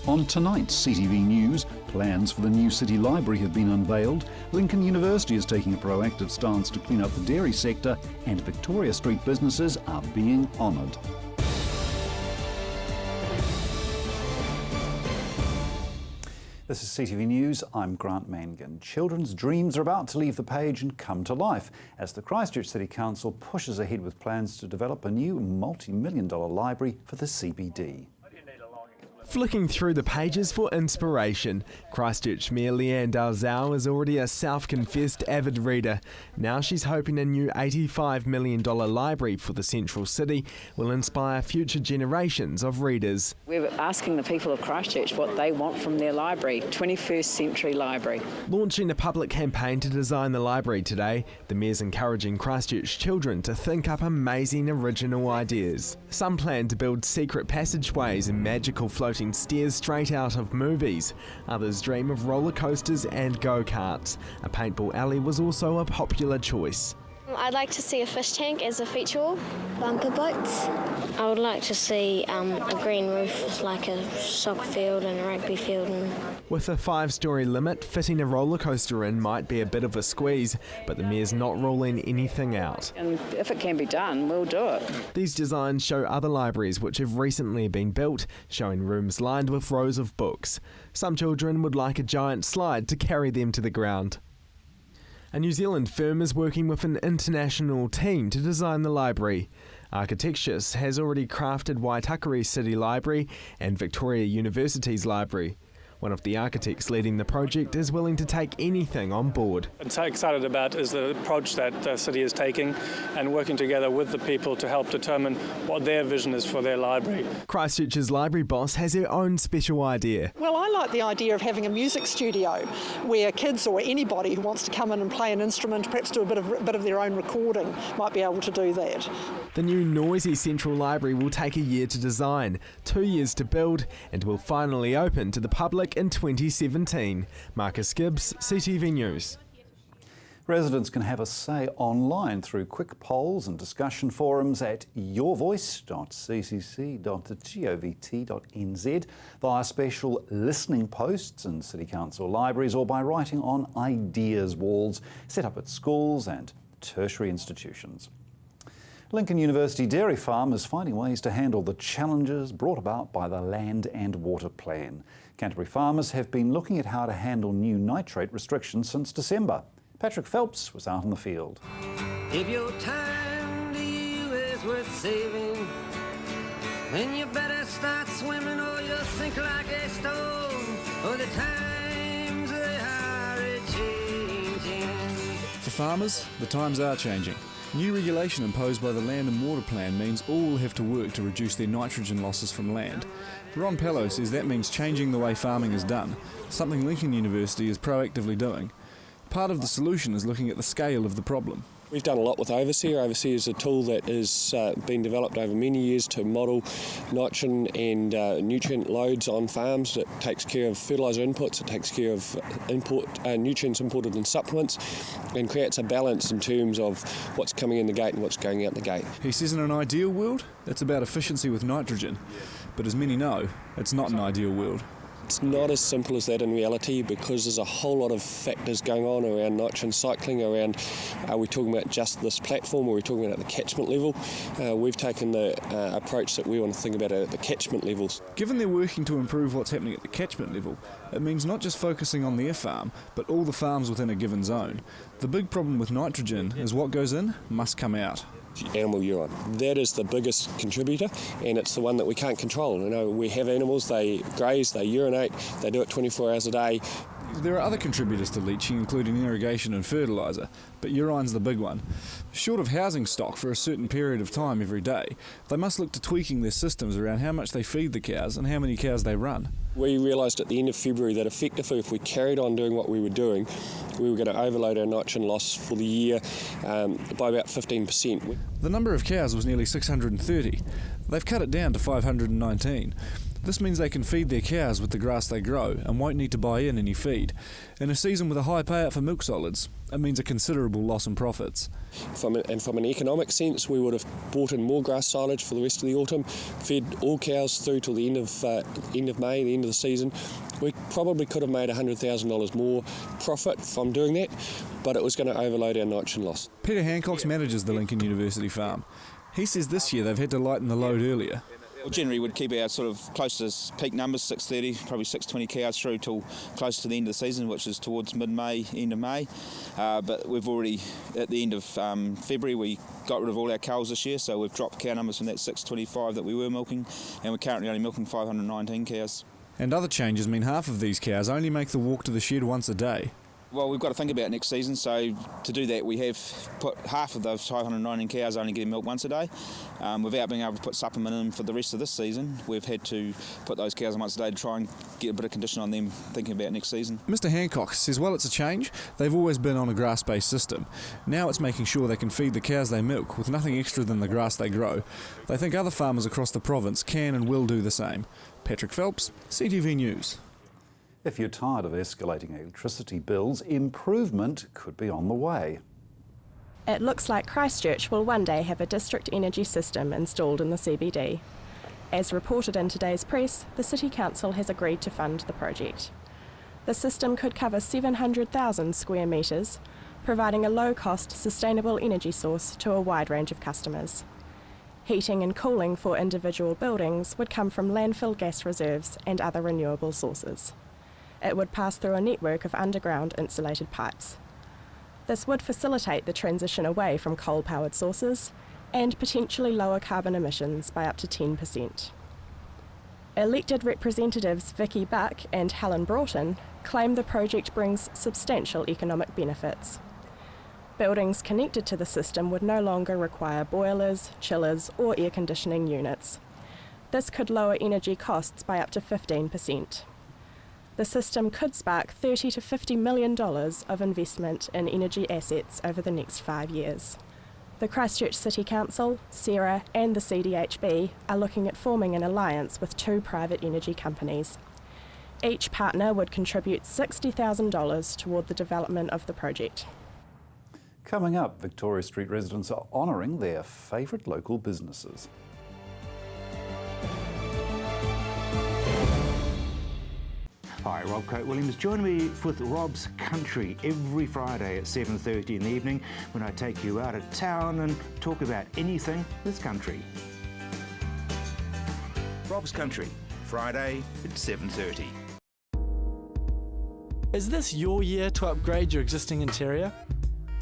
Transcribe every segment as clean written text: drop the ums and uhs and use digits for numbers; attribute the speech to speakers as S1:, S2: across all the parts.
S1: On tonight's CTV News, plans for the new city library have been unveiled, Lincoln University is taking a proactive stance to clean up the dairy sector, and Victoria Street businesses are being honoured. This is CTV News, I'm Grant Mangan. Children's dreams are about to leave the page and come to life as the Christchurch City Council pushes ahead with plans to develop a new multi-million-dollar library for the CBD.
S2: Flicking through the pages for inspiration, Christchurch Mayor Leanne Dalzell is already a self-confessed avid reader. Now she's hoping a new $85 million library for the central city will inspire future generations of readers.
S3: We're asking the people of Christchurch what they want from their library, 21st century library.
S2: Launching a public campaign to design the library today, the Mayor's encouraging Christchurch children to think up amazing original ideas. Some plan to build secret passageways and magical floating stairs straight out of movies. Others dream of roller coasters and go-karts. A paintball alley was also a popular choice.
S4: I'd like to see a fish tank as a feature wall. Bumper boats.
S5: I would like to see a green roof like a soccer field and a rugby field.
S2: With a 5-storey limit, fitting a roller coaster in might be a bit of a squeeze, but the Mayor's not ruling anything out.
S3: And if it can be done, we'll do it.
S2: These designs show other libraries which have recently been built, showing rooms lined with rows of books. Some children would like a giant slide to carry them to the ground. A New Zealand firm is working with an international team to design the library. Architectus has already crafted Waitakere City Library and Victoria University's library. One of the architects leading the project is willing to take anything on board.
S6: I'm so excited about is the approach that the city is taking and working together with the people to help determine what their vision is for their library.
S2: Christchurch's library boss has her own special idea.
S7: Well, I like the idea of having a music studio where kids or anybody who wants to come in and play an instrument, perhaps do a bit of their own recording, might be able to do that.
S2: The new noisy central library will take a year to design, 2 years to build, and will finally open to the public in 2017. Marcus Gibbs, CTV News.
S1: Residents can have a say online through quick polls and discussion forums at yourvoice.ccc.govt.nz, via special listening posts in City Council libraries, or by writing on ideas walls set up at schools and tertiary institutions. Lincoln University Dairy Farm is finding ways to handle the challenges brought about by the Land and Water Plan. Canterbury farmers have been looking at how to handle new nitrate restrictions since December. Patrick Phelps was out in the field.
S8: If your time to you is worth saving, then you better start swimming or you'll sink like a stone, or the times they are a-changing.
S9: For farmers, the times are changing. New regulation imposed by the Land and Water Plan means all will have to work to reduce their nitrogen losses from land. Ron Pello says that means changing the way farming is done, something Lincoln University is proactively doing. Part of the solution is looking at the scale of the problem.
S10: We've done a lot with Overseer. Overseer is a tool that has been developed over many years to model nitrogen and nutrient loads on farms. It takes care of fertiliser inputs, it takes care of nutrients imported in supplements, and creates a balance in terms of what's coming in the gate and what's going out the gate.
S9: He says in an ideal world, it's about efficiency with nitrogen. But as many know, it's not an ideal world.
S10: It's not as simple as that in reality, because there's a whole lot of factors going on around nitrogen cycling, around are we talking about just this platform or are we talking about at the catchment level? We've taken the approach that we want to think about it at the catchment levels.
S9: Given they're working to improve what's happening at the catchment level, it means not just focusing on their farm, but all the farms within a given zone. The big problem with nitrogen is what goes in must come out.
S10: Animal urine. That is the biggest contributor, and it's the one that we can't control. You know, we have animals, they graze, they urinate, they do it 24 hours a day.
S9: There are other contributors to leaching, including irrigation and fertiliser, but urine's the big one. Short of housing stock for a certain period of time every day, they must look to tweaking their systems around how much they feed the cows and how many cows they run.
S10: We realised at the end of February that effectively if we carried on doing what we were doing, we were going to overload our nitrogen loss for the year by about 15%.
S9: The number of cows was nearly 630. They've cut it down to 519. This means they can feed their cows with the grass they grow and won't need to buy in any feed. In a season with a high payout for milk solids, it means a considerable loss in profits.
S10: From an economic sense, we would have bought in more grass silage for the rest of the autumn, fed all cows through till the end of May, the end of the season. We probably could have made $100,000 more profit from doing that, but it was going to overload our nitrogen loss.
S9: Peter Hancock manages the Lincoln University farm. He says this year they've had to lighten the load earlier.
S11: Well, generally we'd keep our sort of close to peak numbers, 630, probably 620 cows through till close to the end of the season, which is towards mid-May, end of May. But we've already, at the end of February, we got rid of all our cows this year, so we've dropped cow numbers from that 625 that we were milking, and we're currently only milking 519 cows. And
S9: other changes mean half of these cows only make the walk to the shed once a day.
S11: Well, we've got to think about next season, so to do that we have put half of those 519 cows only getting milk once a day. Without being able to put supplement in for the rest of this season, we've had to put those cows on once a day to try and get a bit of condition on them thinking about next season.
S9: Mr Hancock says while it's a change, they've always been on a grass-based system. Now it's making sure they can feed the cows they milk with nothing extra than the grass they grow. They think other farmers across the province can and will do the same. Patrick Phelps, CTV News.
S1: If you're tired of escalating electricity bills, improvement could be on the way.
S12: It looks like Christchurch will one day have a district energy system installed in the CBD. As reported in today's press, the City Council has agreed to fund the project. The system could cover 700,000 square metres, providing a low-cost, sustainable energy source to a wide range of customers. Heating and cooling for individual buildings would come from landfill gas reserves and other renewable sources. It would pass through a network of underground insulated pipes. This would facilitate the transition away from coal-powered sources and potentially lower carbon emissions by up to 10%. Elected representatives Vicky Buck and Helen Broughton claim the project brings substantial economic benefits. Buildings connected to the system would no longer require boilers, chillers or air conditioning units. This could lower energy costs by up to 15%. The system could spark $30 to $50 million of investment in energy assets over the next 5 years. The Christchurch City Council, SERA and the CDHB are looking at forming an alliance with 2 private energy companies. Each partner would contribute $60,000 toward the development of the project.
S1: Coming up, Victoria Street residents are honouring their favourite local businesses.
S13: Hi, Rob Coate-Williams. Join me with Rob's Country every Friday at 7:30 in the evening when I take you out of town and talk about anything this country. Rob's Country, Friday at 7:30.
S14: Is this your year to upgrade your existing interior?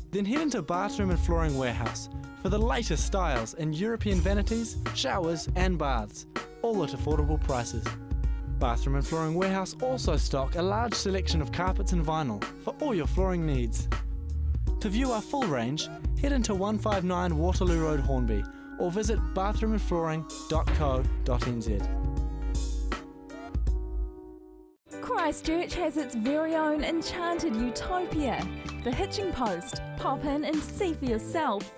S14: Then head into Bathroom and Flooring Warehouse for the latest styles in European vanities, showers and baths, all at affordable prices. Bathroom and Flooring Warehouse also stock a large selection of carpets and vinyl for all your flooring needs. To view our full range, head into 159 Waterloo Road, Hornby, or visit bathroomandflooring.co.nz.
S15: Christchurch has its very own enchanted utopia, the Hitching Post. Pop in and see for yourself.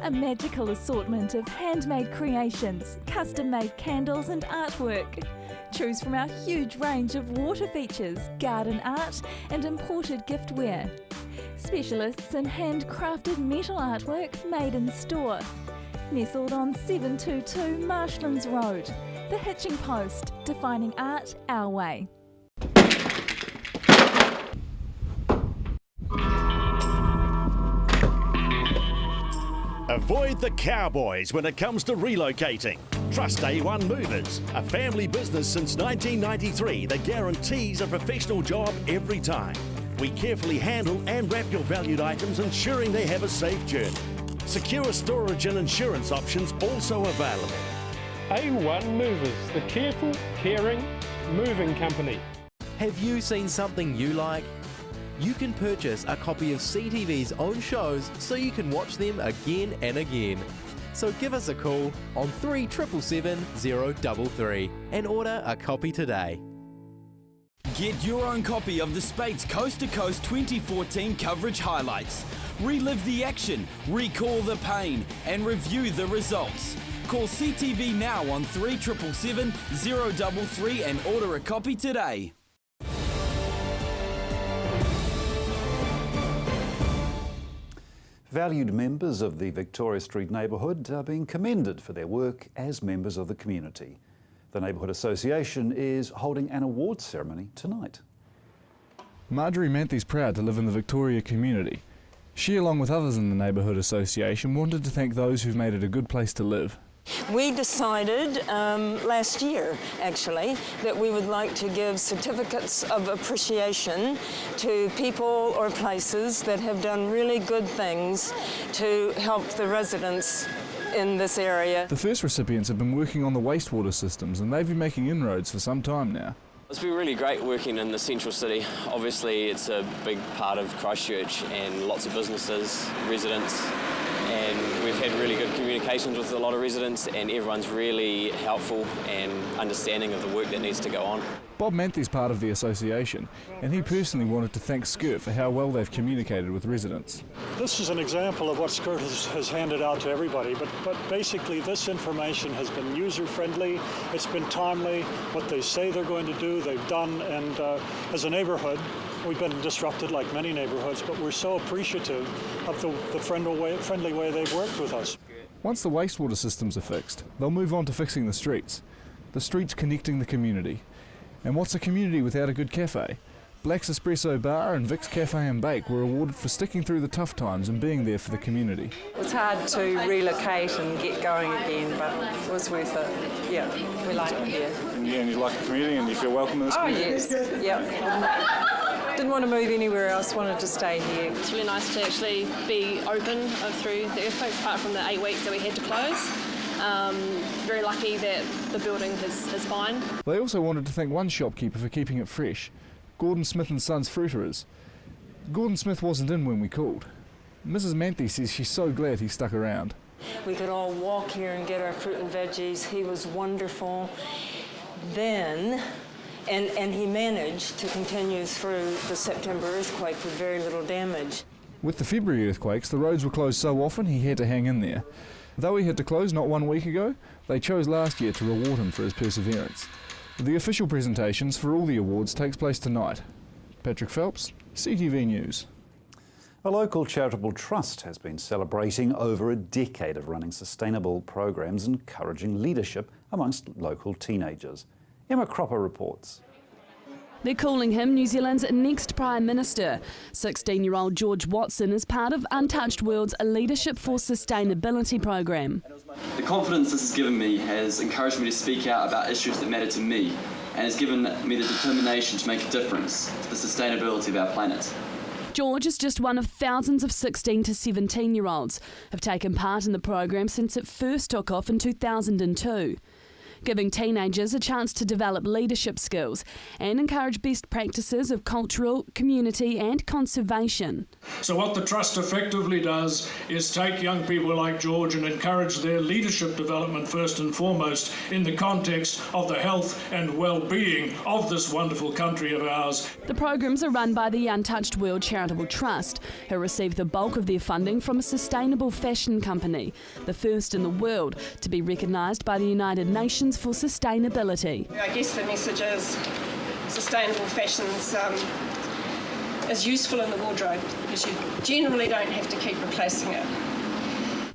S15: A magical assortment of handmade creations, custom-made candles and artwork. Choose from our huge range of water features, garden art and imported giftware. Specialists in handcrafted metal artwork made in store. Nestled on 722 Marshlands Road. The Hitching Post, defining art our way.
S16: Avoid the cowboys when it comes to relocating. Trust A1 Movers, a family business since 1993 that guarantees a professional job every time. We carefully handle and wrap your valued items, ensuring they have a safe journey. Secure storage and insurance options also available.
S17: A1 Movers, the careful, caring, moving company.
S18: Have you seen something you like? You can purchase a copy of CTV's own shows so you can watch them again and again. So give us a call on 3777 033 and order a copy today.
S19: Get your own copy of the Spates Coast to Coast 2014 coverage highlights. Relive the action, recall the pain, and review the results. Call CTV now on 3777 033 and order a copy today.
S1: Valued members of the Victoria Street neighbourhood are being commended for their work as members of the community. The Neighbourhood Association is holding an awards ceremony tonight.
S9: Marjorie Manthy's proud to live in the Victoria community. She, along with others in the Neighbourhood Association, wanted to thank those who've made it a good place to live.
S20: We decided last year, actually, that we would like to give certificates of appreciation to people or places that have done really good things to help the residents in this area.
S9: The first recipients have been working on the wastewater systems, and they've been making inroads for some time now.
S21: It's been really great working in the central city. Obviously it's a big part of Christchurch and lots of businesses, residents, and we've had really good communications with a lot of residents, and everyone's really helpful and understanding of the work that needs to go on.
S9: Bob Manthy's part of the association, and he personally wanted to thank SCIRT for how well they've communicated with residents.
S22: This is an example of what SCIRT has handed out to everybody, but basically this information has been user-friendly, it's been timely, what they say they're going to do, they've done, and as a neighbourhood, we've been disrupted like many neighbourhoods, but we're so appreciative of the friendly way they've worked with us.
S9: Once the wastewater systems are fixed, they'll move on to fixing the streets connecting the community. And what's a community without a good cafe? Black's Espresso Bar and Vic's Cafe and Bake were awarded for sticking through the tough times and being there for the community.
S23: It's hard to relocate and get going again, but it was worth it. Yeah, we like it here.
S22: And you like the community and you feel welcome in this community?
S23: Yes, yeah. Didn't want to move anywhere else, wanted to stay here.
S24: It's really nice to actually be open through the earthquakes, apart from the 8 weeks that we had to close. Very lucky that the building is fine.
S9: They also wanted to thank one shopkeeper for keeping it fresh, Gordon Smith and Sons Fruiterers. Gordon Smith wasn't in when we called. Mrs. Manthy says she's so glad he stuck around.
S20: We could all walk here and get our fruit and veggies. He was wonderful then, and he managed to continue through the September earthquake with very little damage.
S9: With the February earthquakes, the roads were closed so often he had to hang in there. Though he had to close not 1 week ago, they chose last year to reward him for his perseverance. The official presentations for all the awards takes place tonight. Patrick Phelps, CTV News.
S1: A local charitable trust has been celebrating over a decade of running sustainable programs encouraging leadership amongst local teenagers. Emma Cropper reports.
S25: They're calling him New Zealand's next Prime Minister. 16-year-old George Watson is part of Untouched World's Leadership for Sustainability program.
S26: The confidence this has given me has encouraged me to speak out about issues that matter to me, and has given me the determination to make a difference to the sustainability of our planet.
S25: George is just one of thousands of 16 to 17-year-olds who have taken part in the program since it first took off in 2002. Giving teenagers a chance to develop leadership skills and encourage best practices of cultural, community and conservation.
S27: So what the Trust effectively does is take young people like George and encourage their leadership development first and foremost in the context of the health and well-being of this wonderful country of ours.
S25: The programs are run by the Untouched World Charitable Trust, who receive the bulk of their funding from a sustainable fashion company, the first in the world to be recognised by the United Nations for sustainability.
S28: I guess the message is sustainable fashion is useful in the wardrobe because you generally don't have to keep replacing it.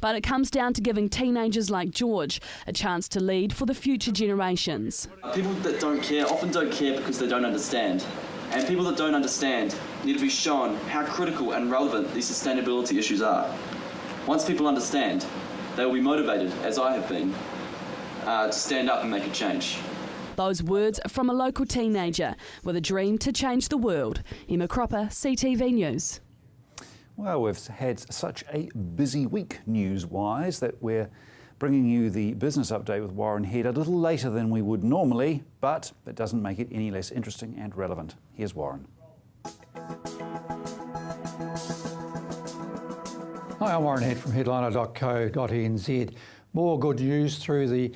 S25: But it comes down to giving teenagers like George a chance to lead for the future generations.
S26: People that don't care often don't care because they don't understand. And people that don't understand need to be shown how critical and relevant these sustainability issues are. Once people understand, they will be motivated, as I have been, to stand up and make a change.
S25: Those words from a local teenager with a dream to change the world. Emma Cropper, CTV News.
S1: Well, we've had such a busy week news-wise that we're bringing you the business update with Warren Head a little later than we would normally, but it doesn't make it any less interesting and relevant. Here's Warren.
S29: Hi, I'm Warren Head from headliner.co.nz. More good news through the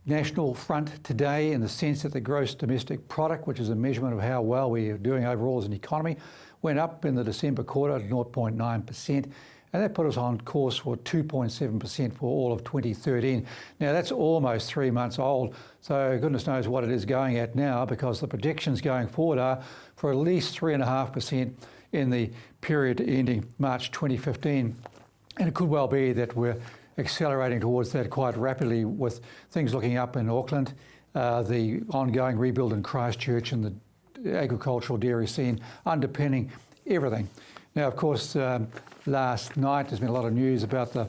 S29: national front today in the sense that the gross domestic product, which is a measurement of how well we are doing overall as an economy, went up in the December quarter to 0.9%. and that put us on course for 2.7% for all of 2013. Now that's almost 3 months old, so goodness knows what it is going at now, because the predictions going forward are for at least 3.5% in the period ending March 2015. And it could well be that we're accelerating towards that quite rapidly, with things looking up in Auckland, the ongoing rebuild in Christchurch, and the agricultural dairy scene underpinning everything. Now, of course, last night there's been a lot of news about the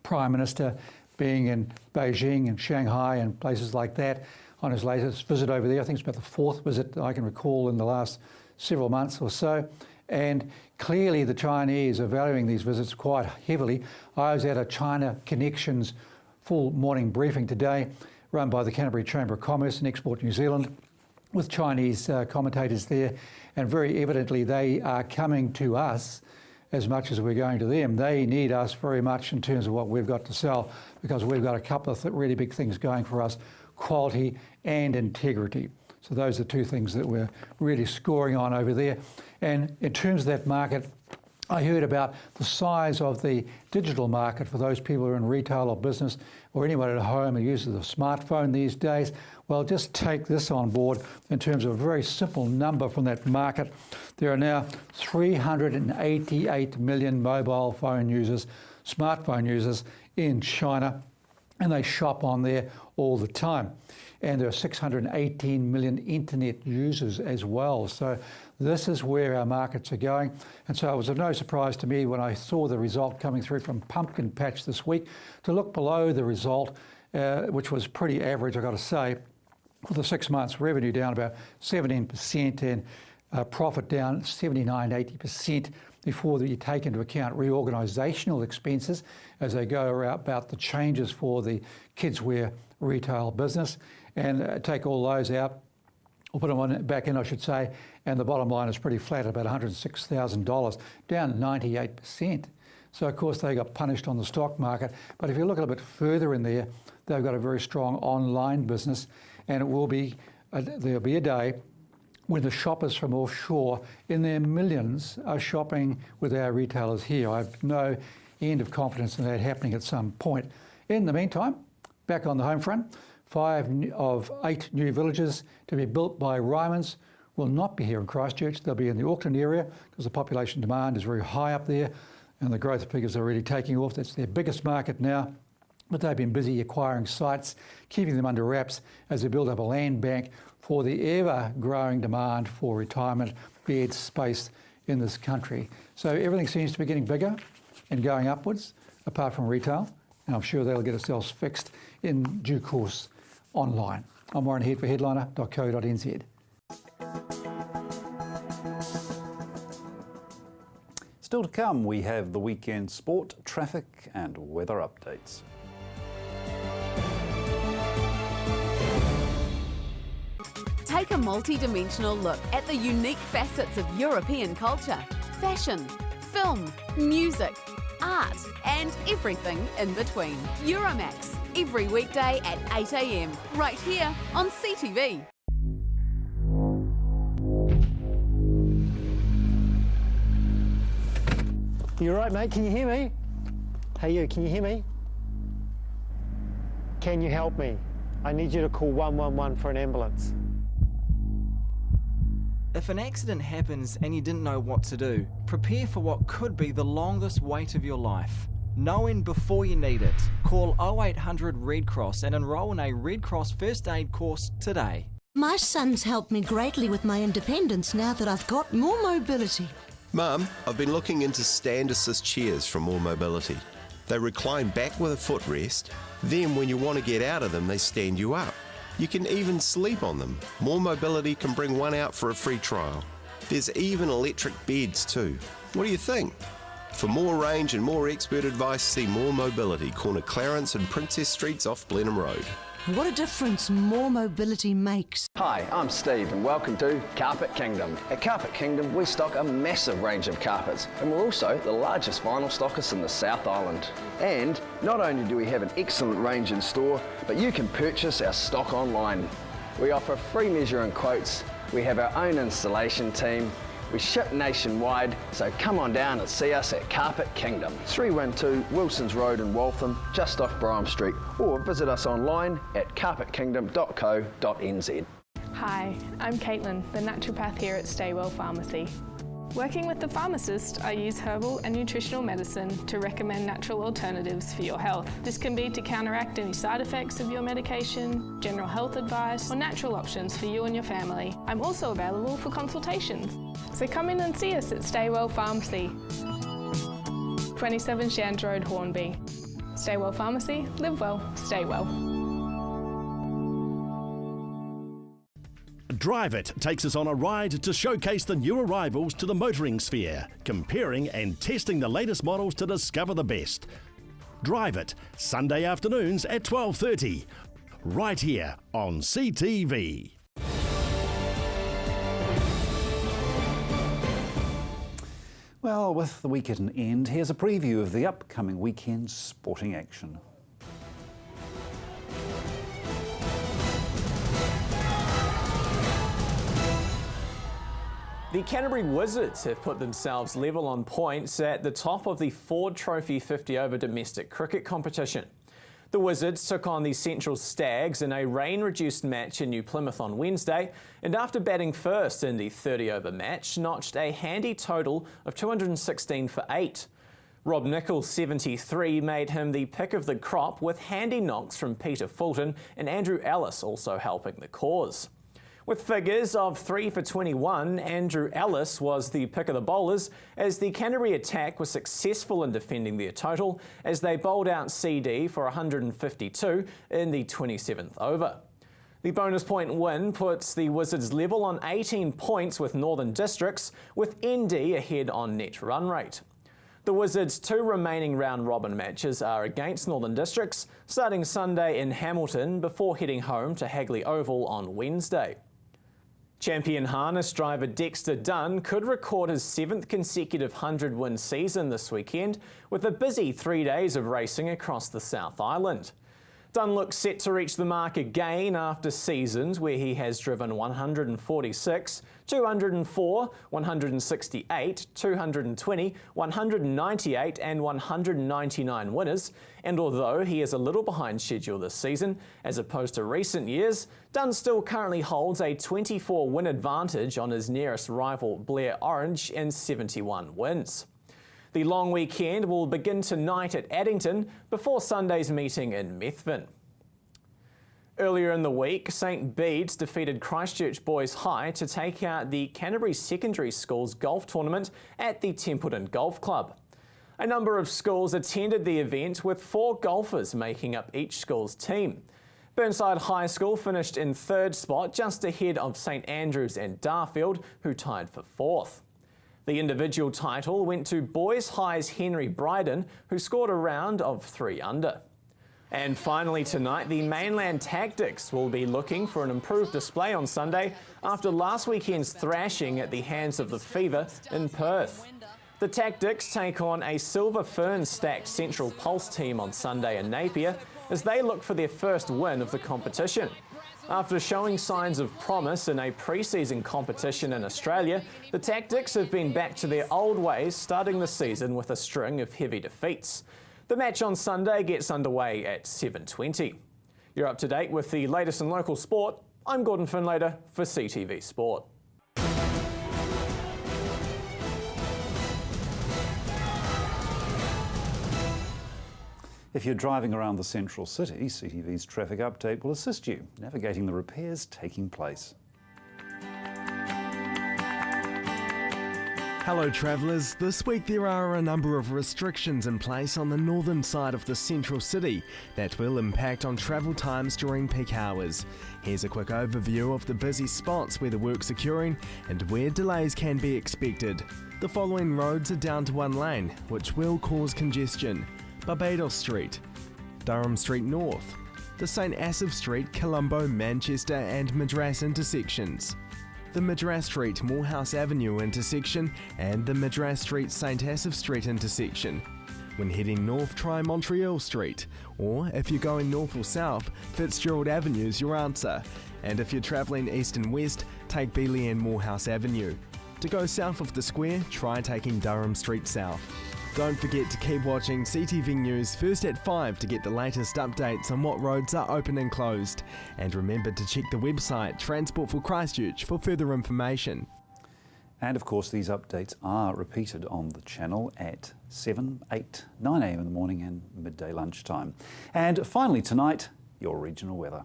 S29: Prime Minister being in Beijing and Shanghai and places like that on his latest visit over there. I think it's about the 4th visit I can recall in the last several months or so. And clearly the Chinese are valuing these visits quite heavily. I was at a China Connections full morning briefing today, run by the Canterbury Chamber of Commerce and Export New Zealand, with Chinese commentators there, and very evidently they are coming to us as much as we're going to them. They need us very much in terms of what we've got to sell, because we've got a couple of really big things going for us: quality and integrity. So those are two things that we're really scoring on over there. And in terms of that market, I heard about the size of the digital market for those people who are in retail or business, or anyone at home who uses a smartphone these days. Well, just take this on board in terms of a very simple number from that market. There are now 388 million mobile phone users, smartphone users in China, and they shop on there all the time. And there are 618 million internet users as well. So this is where our markets are going. And so it was of no surprise to me when I saw the result coming through from Pumpkin Patch this week to look below the result, which was pretty average, I've got to say, for the 6 months. Revenue down about 17% and profit down 79–80% before you take into account reorganisational expenses as they go about the changes for the kidswear retail business, and take all those out, or put them back in, I should say, and the bottom line is pretty flat, about $106,000, down 98%. So of course they got punished on the stock market. But if you look a little bit further in there, they've got a very strong online business, and it will be there'll be a day when the shoppers from offshore in their millions are shopping with our retailers here. I have no end of confidence in that happening at some point. In the meantime, back on the home front, 5 of 8 new villages to be built by Ryman's will not be here in Christchurch. They'll be in the Auckland area, because the population demand is very high up there and the growth figures are really taking off. That's their biggest market now. But they've been busy acquiring sites, keeping them under wraps as they build up a land bank for the ever-growing demand for retirement bed space in this country. So everything seems to be getting bigger and going upwards, apart from retail. And I'm sure they'll get themselves fixed in due course online. I'm Warren Head for headliner.co.nz.
S1: Still to come, we have the weekend sport, traffic and weather updates.
S2: Take a multi-dimensional look at the unique facets of European culture, fashion, film, music, art and everything in between. Euromax, every weekday at 8 a.m, right here on CTV.
S3: You right, mate? Can you hear me? Hey, you, can you hear me? Can you help me? I need you to call 111 for an ambulance.
S4: If an accident happens and you didn't know what to do, prepare for what could be the longest wait of your life. Knowing before you need it, call 0800 Red Cross and enrol in a Red Cross first aid course today.
S5: My son's helped me greatly with my independence now that I've got more mobility.
S6: Mum, I've been looking into stand assist chairs from More Mobility. They recline back with a footrest, then when you want to get out of them, they stand you up. You can even sleep on them. More Mobility can bring one out for a free trial. There's even electric beds too. What do you think? For more range and more expert advice, see More Mobility, corner Clarence and Princess Streets off Blenheim Road.
S5: What a difference more mobility makes.
S7: Hi, I'm Steve and welcome to Carpet Kingdom. At Carpet Kingdom we stock a massive range of carpets and we're also the largest vinyl stockist in the South Island. And not only do we have an excellent range in store, but you can purchase our stock online. We offer free measure and quotes, we have our own installation team We ship nationwide, so come on down and see us at Carpet Kingdom, 312 Wilsons Road in Waltham, just off Brougham Street, or visit us online at carpetkingdom.co.nz.
S24: Hi, I'm Caitlin, the naturopath here at Staywell Pharmacy. Working with the pharmacist, I use herbal and nutritional medicine to recommend natural alternatives for your health. This can be to counteract any side effects of your medication, general health advice, or natural options for you and your family. I'm also available for consultations. So come in and see us at Staywell Pharmacy, 27 Shands Road, Hornby. Staywell Pharmacy, live well, stay well.
S8: Drive It takes us on a ride to showcase the new arrivals to the motoring sphere, comparing and testing the latest models to discover the best. Drive It, Sunday afternoons at 12:30, right here on CTV.
S1: Well, with the week at an end, here's a preview of the upcoming weekend's sporting action.
S10: The Canterbury Wizards have put themselves level on points at the top of the Ford Trophy 50 over domestic cricket competition. The Wizards took on the Central Stags in a rain-reduced match in New Plymouth on Wednesday, and after batting first in the 30-over match, notched a handy total of 216 for 8. Rob Nichols' 73 made him the pick of the crop, with handy knocks from Peter Fulton and Andrew Ellis also helping the cause. With figures of 3 for 21, Andrew Ellis was the pick of the bowlers as the Canterbury attack was successful in defending their total as they bowled out CD for 152 in the 27th over. The bonus point win puts the Wizards level on 18 points with Northern Districts, with ND ahead on net run rate. The Wizards' 2 remaining round-robin matches are against Northern Districts, starting Sunday in Hamilton before heading home to Hagley Oval on Wednesday. Champion harness driver Dexter Dunn could record his 7th consecutive 100-win season this weekend, with a busy 3 days of racing across the South Island. Dunn looks set to reach the mark again after seasons where he has driven 146, 204, 168, 220, 198 and 199 winners, and although he is a little behind schedule this season, as opposed to recent years, Dunn still currently holds a 24-win advantage on his nearest rival Blair Orange in 71 wins. The long weekend will begin tonight at Addington before Sunday's meeting in Methven. Earlier in the week, St Bede's defeated Christchurch Boys High to take out the Canterbury Secondary Schools golf tournament at the Templeton Golf Club. A number of schools attended the event, with 4 golfers making up each school's team. Burnside High School finished in 3rd spot, just ahead of St Andrews and Darfield, who tied for 4th. The individual title went to Boys High's Henry Bryden, who scored a round of 3 under. And finally tonight, the Mainland Tactics will be looking for an improved display on Sunday after last weekend's thrashing at the hands of the Fever in Perth. The Tactics take on a Silver Fern-stacked Central Pulse team on Sunday in Napier as they look for their first win of the competition. After showing signs of promise in a pre-season competition in Australia, the Tactics have been back to their old ways, starting the season with a string of heavy defeats. The match on Sunday gets underway at 7:20. You're up to date with the latest in local sport. I'm Gordon Finlater for CTV Sport.
S1: If you're driving around the central city, CTV's traffic update will assist you navigating the repairs taking place.
S11: Hello travellers, this week there are a number of restrictions in place on the northern side of the central city that will impact on travel times during peak hours. Here's a quick overview of the busy spots where the work's occurring and where delays can be expected. The following roads are down to 1 lane, which will cause congestion. Barbados Street, Durham Street North, the St Asaph Street, Colombo, Manchester and Madras intersections, the Madras Street Morehouse Avenue intersection and the Madras Street St Asaph Street intersection. When heading north, try Montreal Street, or if you're going north or south, Fitzgerald Avenue's your answer, and if you're travelling east and west, take Beeley and Morehouse Avenue. To go south of the square, try taking Durham Street south. Don't forget to keep watching CTV News first at 5 to get the latest updates on what roads are open and closed. And remember to check the website Transport for Christchurch for further information.
S1: And of course, these updates are repeated on the channel at 7, 8, 9 a.m. in the morning and midday lunchtime. And finally tonight, your regional weather.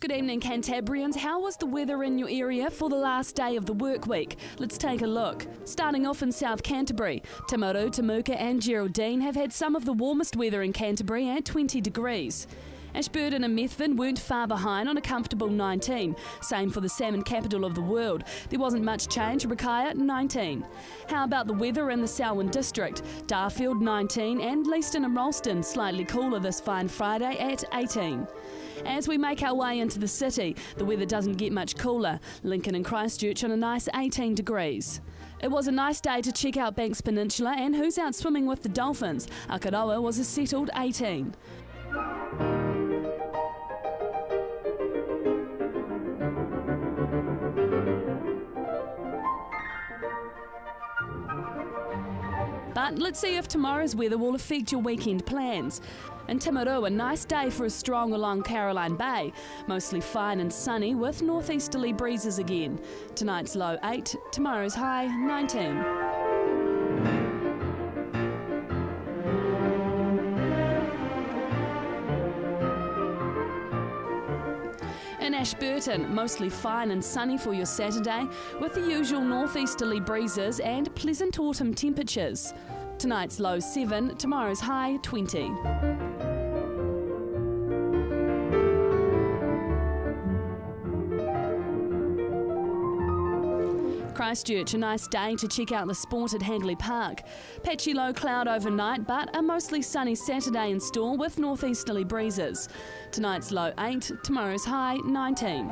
S25: Good evening, Cantabrians. How was the weather in your area for the last day of the work week? Let's take a look. Starting off in South Canterbury, Timaru, Temuka and Geraldine have had some of the warmest weather in Canterbury at 20 degrees. Ashburton and Methven weren't far behind on a comfortable 19. Same for the salmon capital of the world. There wasn't much change, Rakaia 19. How about the weather in the Selwyn district? Darfield 19 and Leaston and Ralston slightly cooler this fine Friday at 18. As we make our way into the city, the weather doesn't get much cooler. Lincoln and Christchurch on a nice 18 degrees. It was a nice day to check out Banks Peninsula and who's out swimming with the dolphins. Akaroa was a settled 18. But let's see if tomorrow's weather will affect your weekend plans. In Timaru, a nice day for a stroll along Caroline Bay. Mostly fine and sunny with northeasterly breezes again. Tonight's low 8, tomorrow's high 19. In Ashburton, mostly fine and sunny for your Saturday, with the usual northeasterly breezes and pleasant autumn temperatures. Tonight's low 7, tomorrow's high 20. Christchurch, a nice day to check out the sport at Hagley Park. Patchy low cloud overnight, but a mostly sunny Saturday in store with northeasterly breezes. Tonight's low 8, tomorrow's high 19.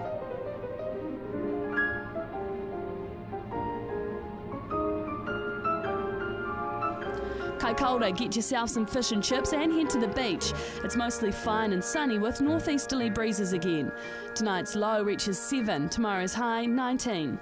S25: Kaikoura, get yourself some fish and chips and head to the beach. It's mostly fine and sunny with northeasterly breezes again. Tonight's low reaches 7, tomorrow's high 19.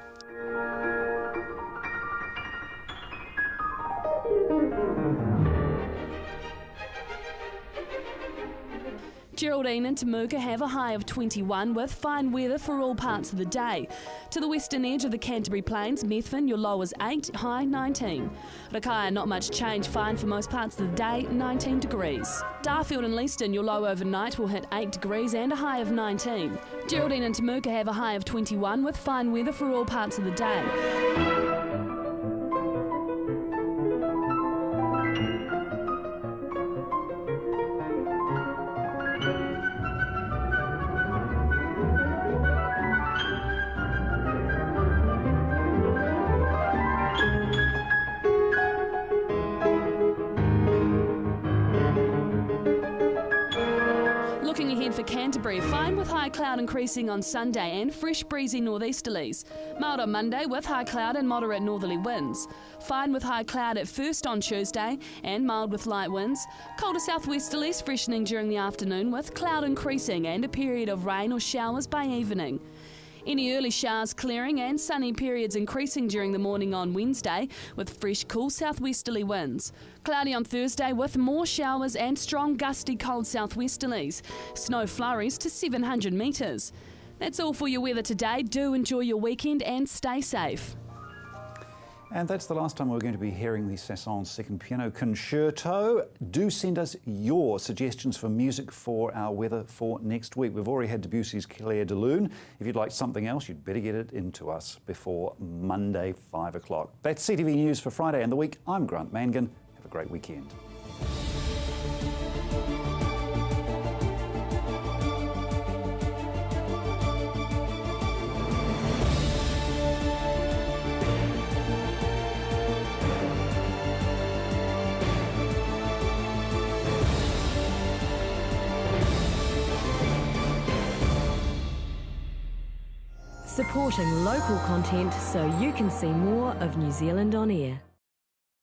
S25: Geraldine and Temuka have a high of 21 with fine weather for all parts of the day. To the western edge of the Canterbury Plains, Methven, your low is 8, high 19. Rakaia, not much change, fine for most parts of the day, 19 degrees. Darfield and Leaston, your low overnight will hit 8 degrees and a high of 19. Geraldine and Temuka have a high of 21 with fine weather for all parts of the day. Looking ahead for Canterbury, fine with high cloud increasing on Sunday and fresh breezy northeasterlies. Mild on Monday with high cloud and moderate northerly winds. Fine with high cloud at first on Tuesday and mild with light winds. Colder southwesterlies freshening during the afternoon with cloud increasing and a period of rain or showers by evening. Any early showers clearing and sunny periods increasing during the morning on Wednesday with fresh cool southwesterly winds. Cloudy on Thursday with more showers and strong gusty cold southwesterlies. Snow flurries to 700 metres. That's all for your weather today. Do enjoy your weekend and stay safe.
S1: And that's the last time we're going to be hearing the Sasson's second piano concerto. Do send us your suggestions for music for our weather for next week. We've already had Debussy's Claire de Lune. If you'd like something else, you'd better get it into us before Monday, 5 o'clock. That's CTV News for Friday and the week. I'm Grant Mangan. Have a great weekend.
S12: Supporting local content so you can see more of New Zealand on air.